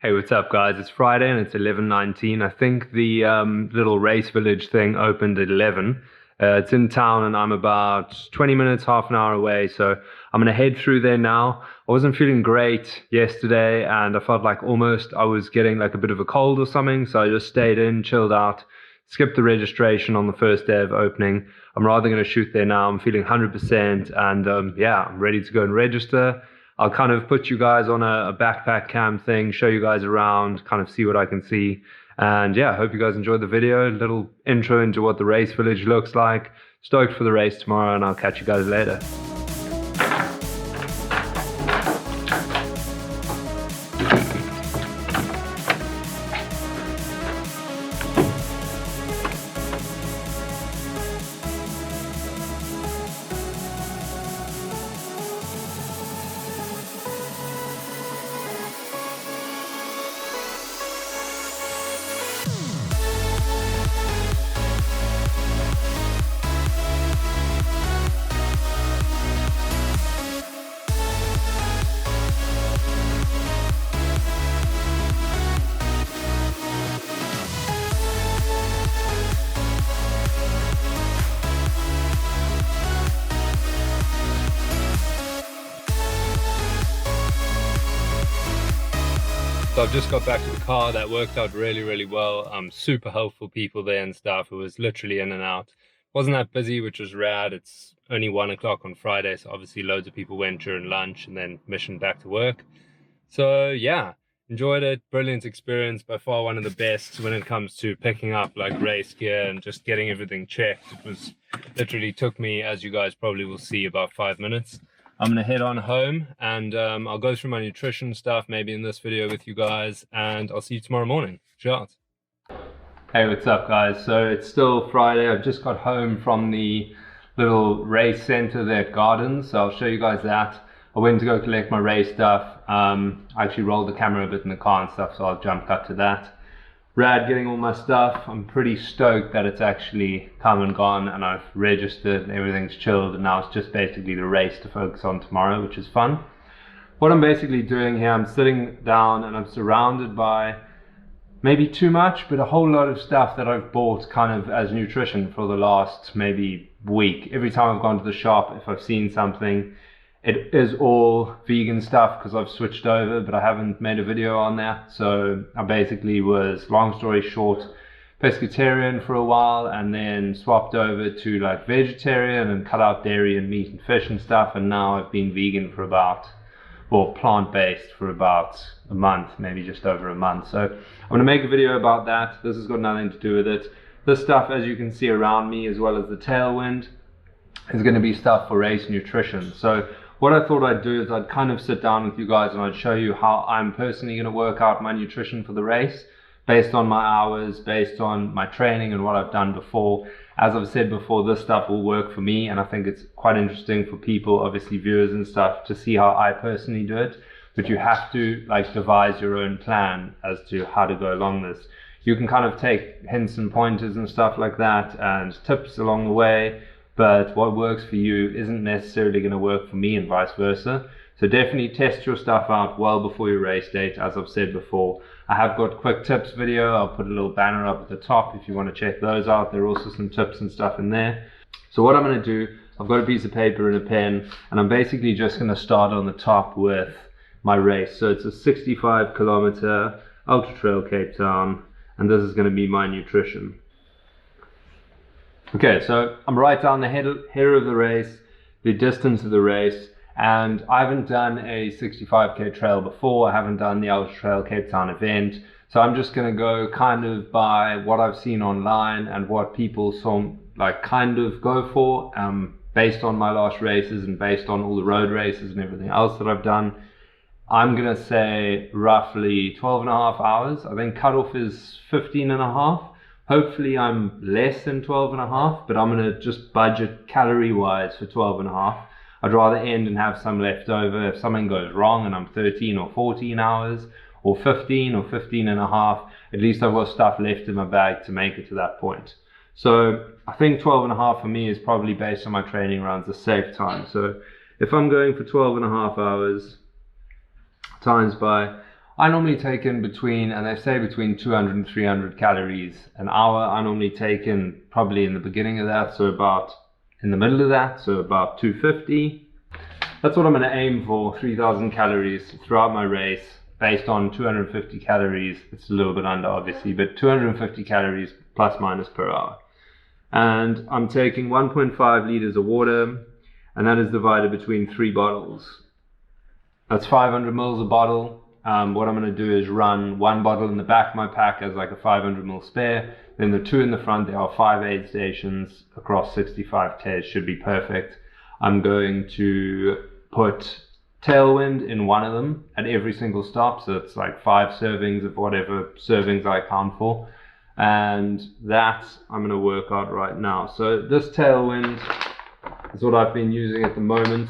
Hey, what's up, guys? It's Friday and it's 11:19. I think the little race village thing opened at 11. It's in town and I'm about 20 minutes, half an hour away. So I'm going to head through there now. I wasn't feeling great yesterday and I felt like almost I was getting like a bit of a cold or something. So I just stayed in, chilled out, skipped the registration on the first day of opening. I'm rather going to shoot there now. I'm feeling 100% and yeah, I'm ready to go and register. I'll kind of put you guys on a backpack cam thing, show you guys around, kind of see what I can see. And yeah, I hope you guys enjoyed the video. A little intro into what the race village looks like. Stoked for the race tomorrow, and I'll catch you guys later. So I've just got back to the car. That worked out really well. Super helpful people there and stuff. It was literally in and out. Wasn't that busy, which was rad. It's only 1 o'clock on Friday, so obviously loads of people went during lunch and then mission back to work. So yeah, enjoyed it. Brilliant experience. By far one of the best when it comes to picking up like race gear and just getting everything checked. It was literally took me, as you guys probably will see, about 5 minutes. I'm going to head on home and I'll go through my nutrition stuff maybe in this video with you guys, and I'll see you tomorrow morning. Ciao. Hey, what's up, guys? So it's still Friday. I've just got home from the little race center there at Gardens, so I'll show you guys that. I went to go collect my race stuff. I actually rolled the camera a bit in the car and stuff, so I'll jump cut to that. Rad getting all my stuff. I'm pretty stoked that it's actually come and gone and I've registered and everything's chilled, and now it's just basically the race to focus on tomorrow, which is fun. What I'm basically doing here, I'm sitting down and I'm surrounded by maybe too much, but a whole lot of stuff that I've bought kind of as nutrition for the last maybe week. Every time I've gone to the shop, if I've seen something, it is all vegan stuff because I've switched over, but I haven't made a video on that. So I basically was, long story short, pescatarian for a while and then swapped over to like vegetarian and cut out dairy and meat and fish and stuff. And now I've been vegan for about, or plant-based for about a month, maybe just over a month. So I'm going to make a video about that. This has got nothing to do with it. This stuff, as you can see around me, as well as the tailwind, is going to be stuff for race nutrition. So what I thought I'd do is I'd kind of sit down with you guys and I'd show you how I'm personally going to work out my nutrition for the race based on my hours, based on my training and what I've done before. As I've said before, this stuff will work for me, and I think it's quite interesting for people, obviously viewers and stuff, to see how I personally do it. But you have to like devise your own plan as to how to go along this. You can kind of take hints and pointers and stuff like that and tips along the way, but what works for you isn't necessarily going to work for me and vice versa. So definitely test your stuff out well before your race date. As I've said before, I have got quick tips video. I'll put a little banner up at the top if you want to check those out. There are also some tips and stuff in there. So what I'm going to do, I've got a piece of paper and a pen, and I'm basically just going to start on the top with my race. So it's a 65 kilometer ultra trail Cape Town, and this is going to be my nutrition. Okay, so I'm right down the header of the race, the distance of the race, and I haven't done a 65k trail before. I haven't done the Ultra Trail Cape Town event, so I'm just going to go kind of by what I've seen online and what people kind of go for, based on my last races and based on all the road races and everything else that I've done. I'm going to say roughly 12 and a half hours. I think cutoff is 15 and a half. Hopefully I'm less than 12 and a half, but I'm going to just budget calorie wise for 12 and a half. I'd rather end and have some left over if something goes wrong and I'm 13 or 14 hours or 15 or 15 and a half. At least I've got stuff left in my bag to make it to that point. So I think 12 and a half for me is probably, based on my training rounds, a safe time. So if I'm going for 12 and a half hours times by, I normally take in between, and they say between 200 and 300 calories an hour. I normally take in probably in the beginning of that, so about in the middle of that, so about 250. That's what I'm going to aim for, 3,000 calories throughout my race, based on 250 calories. It's a little bit under, obviously, but 250 calories plus minus per hour. And I'm taking 1.5 liters of water, and that is divided between 3 bottles. That's 500 mils a bottle. What I'm going to do is run 1 bottle in the back of my pack as like a 500 ml spare. Then the 2 in the front, there are 5 aid stations across 65 Ks, should be perfect. I'm going to put Tailwind in one of them at every single stop. So it's like 5 servings of whatever servings I account for. And that I'm going to work out right now. So this Tailwind is what I've been using at the moment.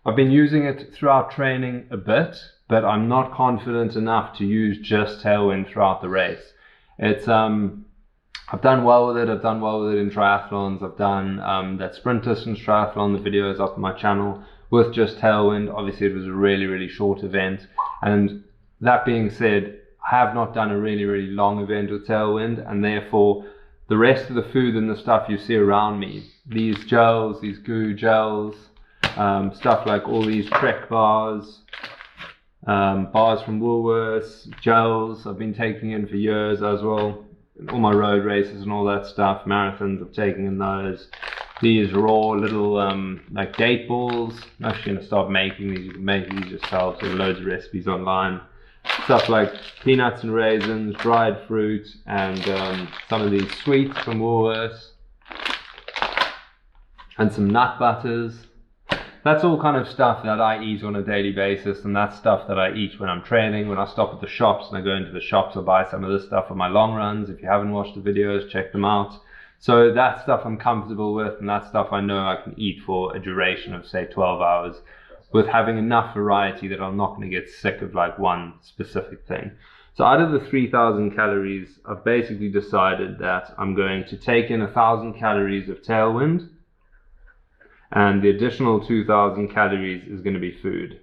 I've been using it throughout training a bit, but I'm not confident enough to use just Tailwind throughout the race. It's I've done well with it. I've done well with it in triathlons. I've done that sprint distance triathlon. The video is up on my channel with just Tailwind. Obviously, it was a really, really short event. And that being said, I have not done a really, really long event with Tailwind, and therefore the rest of the food and the stuff you see around me, these gels, these goo gels, stuff like all these Trek bars, bars from Woolworths, gels I've been taking in for years as well. All my road races and all that stuff, marathons, I've taken in those. These raw little like date balls. I'm actually going to start making these. You can make these yourself. There are loads of recipes online. Stuff like peanuts and raisins, dried fruit, and some of these sweets from Woolworths, and some nut butters. That's all kind of stuff that I eat on a daily basis, and that's stuff that I eat when I'm training. When I stop at the shops and I go into the shops, I'll buy some of this stuff for my long runs. If you haven't watched the videos, check them out. So that stuff I'm comfortable with, and that stuff I know I can eat for a duration of say 12 hours with having enough variety that I'm not going to get sick of like one specific thing. So out of the 3,000 calories, I've basically decided that I'm going to take in 1,000 calories of Tailwind, and the additional 2,000 calories is going to be food.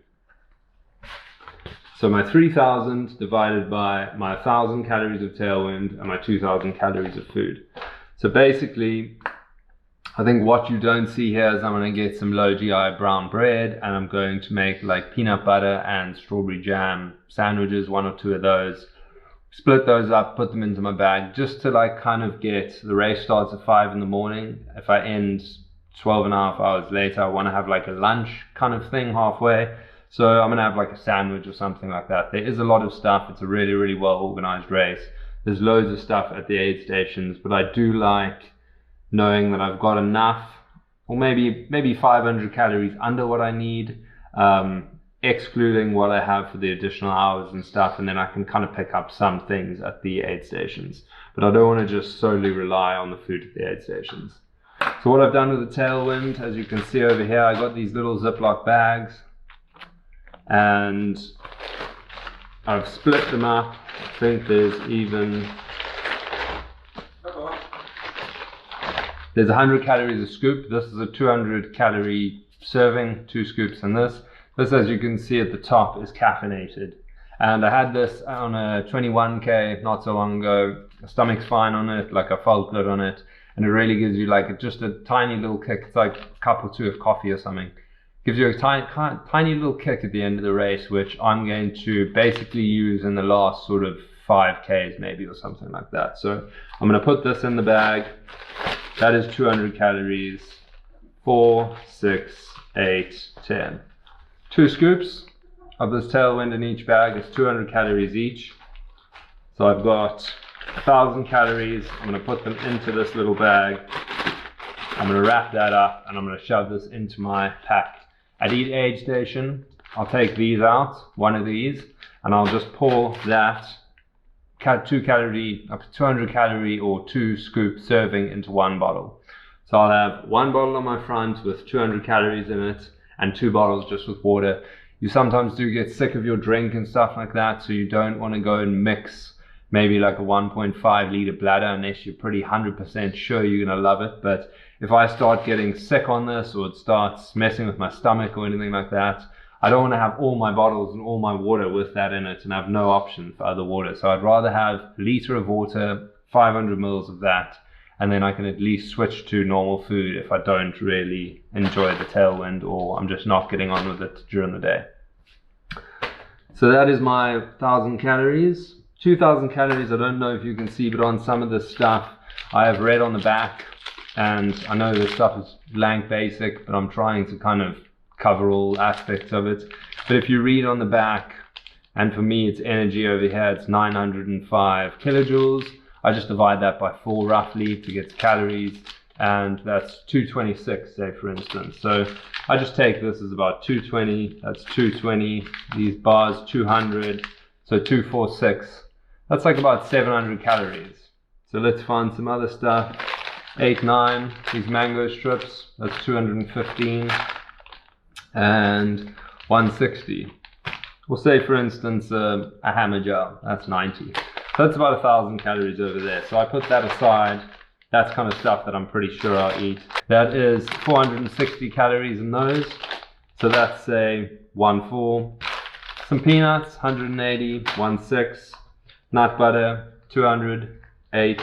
So my 3,000 divided by my 1,000 calories of Tailwind and my 2,000 calories of food. So basically, I think what you don't see here is I'm going to get some low GI brown bread, and I'm going to make like peanut butter and strawberry jam sandwiches, 1 or 2 of those. Split those up, put them into my bag, just to like kind of get, the race starts at 5 in the morning. If I end 12 and a half hours later, I want to have like a lunch kind of thing halfway. So I'm going to have like a sandwich or something like that. There is a lot of stuff. It's a really, really well organized race. There's loads of stuff at the aid stations, but I do like knowing that I've got enough, or maybe 500 calories under what I need, excluding what I have for the additional hours and stuff, and then I can kind of pick up some things at the aid stations. But I don't want to just solely rely on the food at the aid stations. So what I've done with the Tailwind, as you can see over here, I got these little Ziploc bags, and I've split them up. I think there's 100 calories a scoop. This is a 200 calorie serving, 2 scoops in this. This, as you can see at the top, is caffeinated. And I had this on a 21K not so long ago. The stomach's fine on it, like I felt good on it. And it really gives you like just a tiny little kick. It's like a cup or 2 of coffee or something. Gives you a tiny little kick at the end of the race, which I'm going to basically use in the last sort of 5Ks maybe, or something like that. So I'm going to put this in the bag. That is 200 calories, 4, 6, 8, 10. 2 scoops of this Tailwind in each bag is 200 calories each. So I've got 1,000 calories. I'm going to put them into this little bag. I'm going to wrap that up, and I'm going to shove this into my pack. At each aid station, I'll take these out, 1 of these, and I'll just pour that 200 calorie or 2 scoop serving into 1 bottle. So I'll have 1 bottle on my front with 200 calories in it, and 2 bottles just with water. You sometimes do get sick of your drink and stuff like that, so you don't want to go and mix maybe like a 1.5 liter bladder unless you're pretty 100% sure you're going to love it. But if I start getting sick on this, or it starts messing with my stomach or anything like that, I don't want to have all my bottles and all my water with that in it and have no option for other water. So I'd rather have a liter of water, 500 mils of that, and then I can at least switch to normal food if I don't really enjoy the tailwind or I'm just not getting on with it during the day. So that is my 1,000 calories. 2,000 calories, I don't know if you can see, but on some of this stuff I have red on the back, and I know this stuff is blank basic, but I'm trying to kind of cover all aspects of it. But if you read on the back, and for me it's energy over here, it's 905 kilojoules. I just divide that by 4 roughly to get calories, and that's 226, say for instance. So I just take this as about 220, that's 220, these bars 200, so 246. That's like about 700 calories. So let's find some other stuff. 8, 9, these mango strips, that's 215, and 160. We'll say for instance a hammer gel, that's 90. So that's about 1,000 calories over there. So I put that aside. That's kind of stuff that I'm pretty sure I'll eat. That is 460 calories in those. So that's say 1.4. Some peanuts, 180, 1.6. Nut butter, 200, 8.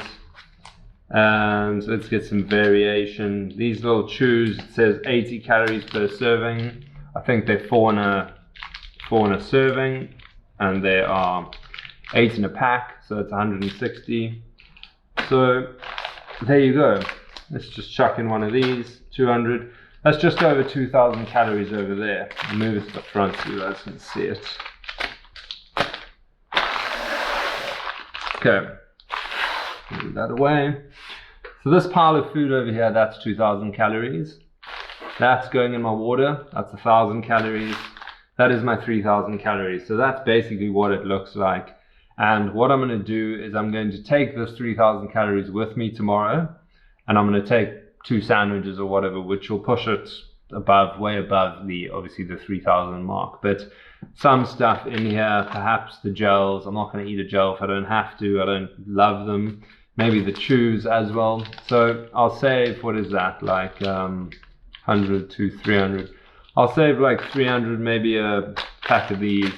And let's get some variation. These little chews, it says 80 calories per serving. I think they're 4 in a serving, and they are 8 in a pack, so it's 160. So there you go. Let's just chuck in one of these, 200. That's just over 2,000 calories over there. I'll move it to the front so you guys can see it. Okay, move that away. So this pile of food over here, that's 2,000 calories. That's going in my water, that's 1,000 calories. That is my 3,000 calories. So that's basically what it looks like. And what I'm going to do is I'm going to take this 3,000 calories with me tomorrow, and I'm going to take 2 sandwiches or whatever, which will push it above, way above the, obviously the 3,000 mark. But some stuff in here, perhaps the gels. I'm not going to eat a gel if I don't have to. I don't love them. Maybe the chews as well. So I'll save, what is that, like 100 to 300. I'll save like 300, maybe a pack of these.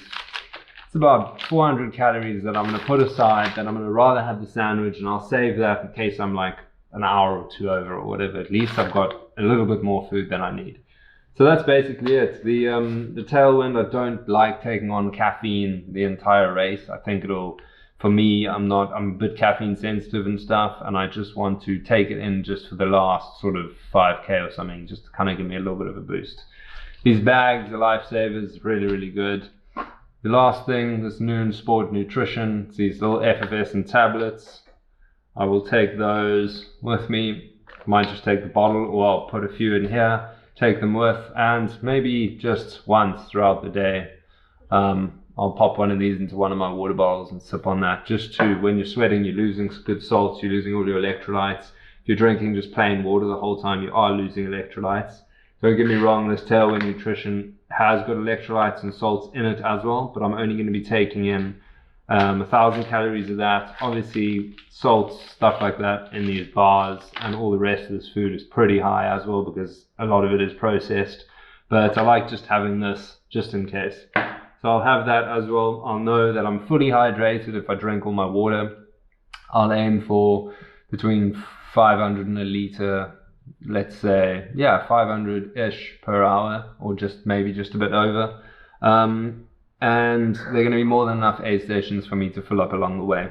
It's about 400 calories that I'm going to put aside, that I'm going to rather have the sandwich, and I'll save that in case I'm like an hour or 2 over or whatever. At least I've got a little bit more food than I need. So that's basically it. The tailwind, I don't like taking on caffeine the entire race. I think it'll, for me, I'm a bit caffeine sensitive and stuff, and I just want to take it in just for the last sort of 5K or something, just to kind of give me a little bit of a boost. These bags are lifesavers, really, really good. The last thing, this Noon Sport Nutrition, it's these little effervescent tablets. I will take those with me. Might just take the bottle, or I'll put a few in here, take them with, and maybe just once throughout the day, I'll pop one of these into one of my water bottles and sip on that, just to, when you're sweating, you're losing good salts, you're losing all your electrolytes. If you're drinking just plain water the whole time, you are losing electrolytes. Don't get me wrong, this Tailwind Nutrition has got electrolytes and salts in it as well, but I'm only going to be taking in 1,000 calories of that. Obviously, salts, stuff like that in these bars, and all the rest of this food is pretty high as well, because a lot of it is processed. But I like just having this just in case. So I'll have that as well. I'll know that I'm fully hydrated if I drink all my water. I'll aim for between 500 and a liter, let's say, yeah, 500-ish per hour, or just maybe just a bit over. And they're going to be more than enough aid stations for me to fill up along the way.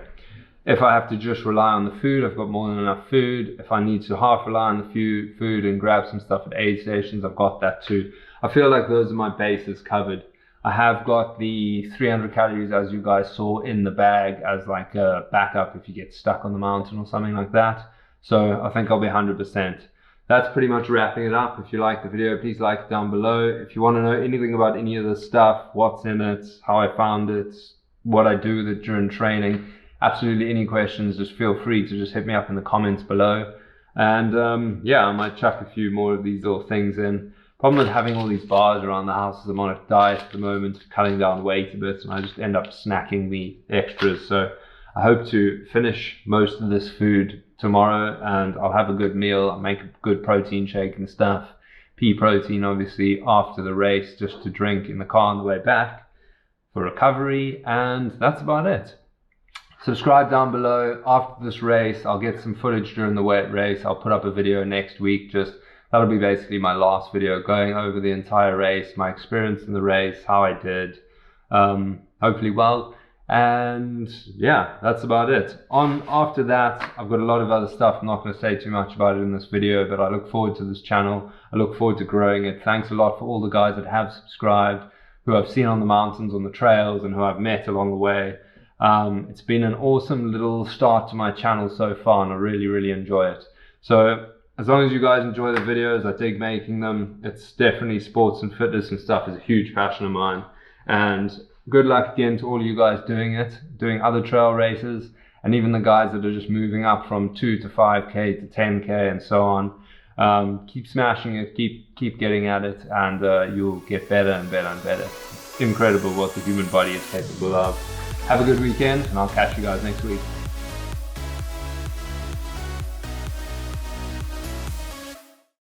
If I have to just rely on the food, I've got more than enough food. If I need to half rely on the food and grab some stuff at aid stations, I've got that too. I feel like those are my bases covered. I have got the 300 calories, as you guys saw, in the bag as like a backup if you get stuck on the mountain or something like that. So I think I'll be 100%. That's pretty much wrapping it up. If you like the video, please like it down below. If you want to know anything about any of this stuff, what's in it, how I found it, what I do with it during training, absolutely any questions, just feel free to just hit me up in the comments below. And yeah, I might chuck a few more of these little things in. Problem with having all these bars around the house is I'm on a diet at the moment, cutting down weight a bit, and I just end up snacking the extras. So I hope to finish most of this food tomorrow, and I'll have a good meal. I'll make a good protein shake and stuff, pea protein obviously after the race, just to drink in the car on the way back for recovery, and that's about it. Subscribe down below. After this race, I'll get some footage during the wet race. I'll put up a video next week. That'll be basically my last video, going over the entire race, my experience in the race, how I did, hopefully well. And yeah, that's about it. After that, I've got a lot of other stuff. I'm not going to say too much about it in this video, but I look forward to this channel. I look forward to growing it. Thanks a lot for all the guys that have subscribed, who I've seen on the mountains, on the trails, and who I've met along the way. It's been an awesome little start to my channel so far, and I really, really enjoy it. So as long as you guys enjoy the videos, I dig making them. It's definitely sports and fitness and stuff is a huge passion of mine. And good luck again to all you guys doing it, doing other trail races, and even the guys that are just moving up from 2 to 5K to 10K and so on. Keep smashing it, keep getting at it, and you'll get better and better and better. It's incredible what the human body is capable of. Have a good weekend, and I'll catch you guys next week.